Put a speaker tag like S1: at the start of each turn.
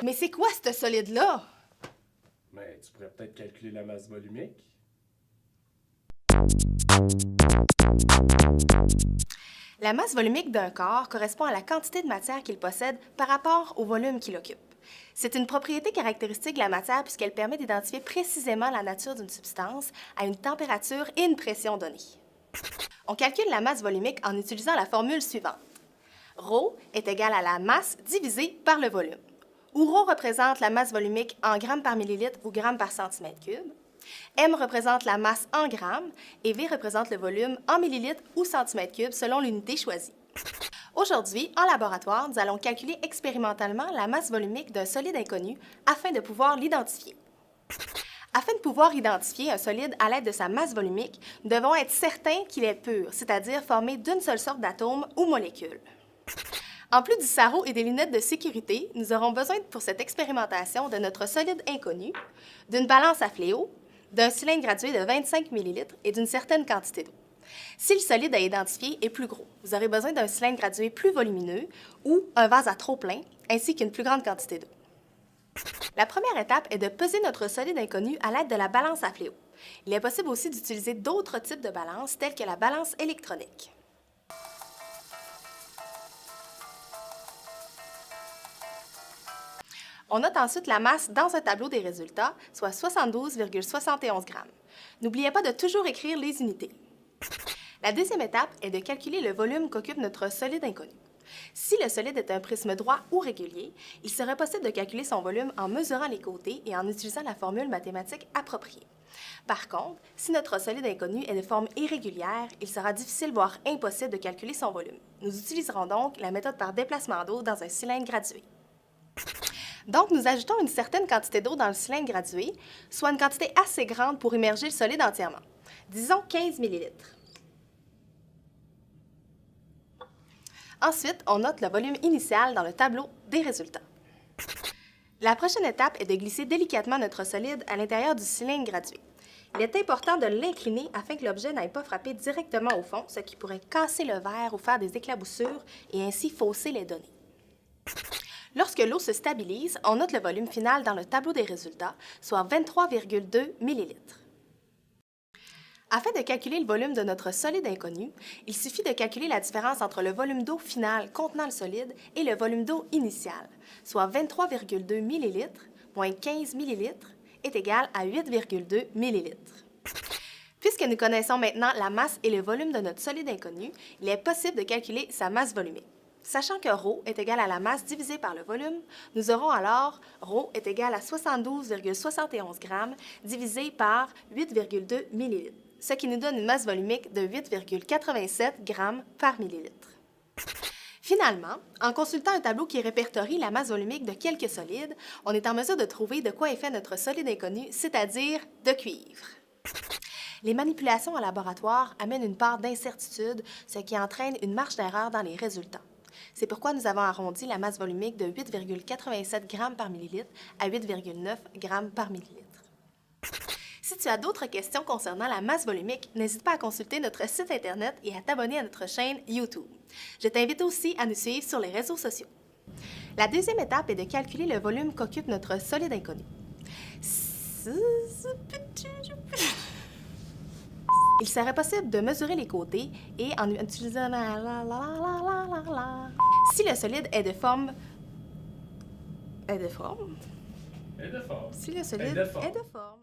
S1: Mais c'est quoi ce solide-là?
S2: Mais tu pourrais peut-être calculer la masse volumique.
S1: La masse volumique d'un corps correspond à la quantité de matière qu'il possède par rapport au volume qu'il occupe. C'est une propriété caractéristique de la matière puisqu'elle permet d'identifier précisément la nature d'une substance à une température et une pression données. On calcule la masse volumique en utilisant la formule suivante. Rho est égal à la masse divisée par le volume, où Rho représente la masse volumique en grammes par millilitre ou grammes par centimètre cube. M représente la masse en grammes et V représente le volume en millilitres ou centimètres cubes selon l'unité choisie. Aujourd'hui, en laboratoire, nous allons calculer expérimentalement la masse volumique d'un solide inconnu afin de pouvoir l'identifier. Afin de pouvoir identifier un solide à l'aide de sa masse volumique, nous devons être certains qu'il est pur, c'est-à-dire formé d'une seule sorte d'atome ou molécule. En plus du sarrau et des lunettes de sécurité, nous aurons besoin pour cette expérimentation de notre solide inconnu, d'une balance à fléau, d'un cylindre gradué de 25 ml et d'une certaine quantité d'eau. Si le solide à identifier est plus gros, vous aurez besoin d'un cylindre gradué plus volumineux ou un vase à trop-plein, ainsi qu'une plus grande quantité d'eau. La première étape est de peser notre solide inconnu à l'aide de la balance à fléau. Il est possible aussi d'utiliser d'autres types de balances, telles que la balance électronique. On note ensuite la masse dans un tableau des résultats, soit 72,71 grammes. N'oubliez pas de toujours écrire les unités. La deuxième étape est de calculer le volume qu'occupe notre solide inconnu. Si le solide est un prisme droit ou régulier, il serait possible de calculer son volume en mesurant les côtés et en utilisant la formule mathématique appropriée. Par contre, si notre solide inconnu est de forme irrégulière, il sera difficile, voire impossible de calculer son volume. Nous utiliserons donc la méthode par déplacement d'eau dans un cylindre gradué. Donc, nous ajoutons une certaine quantité d'eau dans le cylindre gradué, soit une quantité assez grande pour immerger le solide entièrement. Disons 15 ml. Ensuite, on note le volume initial dans le tableau des résultats. La prochaine étape est de glisser délicatement notre solide à l'intérieur du cylindre gradué. Il est important de l'incliner afin que l'objet n'aille pas frapper directement au fond, ce qui pourrait casser le verre ou faire des éclaboussures et ainsi fausser les données. Lorsque l'eau se stabilise, on note le volume final dans le tableau des résultats, soit 23,2 ml. Afin de calculer le volume de notre solide inconnu, il suffit de calculer la différence entre le volume d'eau final contenant le solide et le volume d'eau initial, soit 23,2 ml moins 15 ml est égal à 8,2 ml. Puisque nous connaissons maintenant la masse et le volume de notre solide inconnu, il est possible de calculer sa masse volumique. Sachant que Rho est égal à la masse divisée par le volume, nous aurons alors Rho est égal à 72,71 grammes divisé par 8,2 ml, ce qui nous donne une masse volumique de 8,87 grammes par millilitre. Finalement, en consultant un tableau qui répertorie la masse volumique de quelques solides, on est en mesure de trouver de quoi est fait notre solide inconnu, c'est-à-dire de cuivre. Les manipulations en laboratoire amènent une part d'incertitude, ce qui entraîne une marge d'erreur dans les résultats. C'est pourquoi nous avons arrondi la masse volumique de 8,87 grammes par millilitre à 8,9 grammes par millilitre. Si tu as d'autres questions concernant la masse volumique, n'hésite pas à consulter notre site Internet et à t'abonner à notre chaîne YouTube. Je t'invite aussi à nous suivre sur les réseaux sociaux. La deuxième étape est de calculer le volume qu'occupe notre solide inconnu. Il serait possible de mesurer les côtés et en utilisant si le solide est de forme... Si le solide est de forme...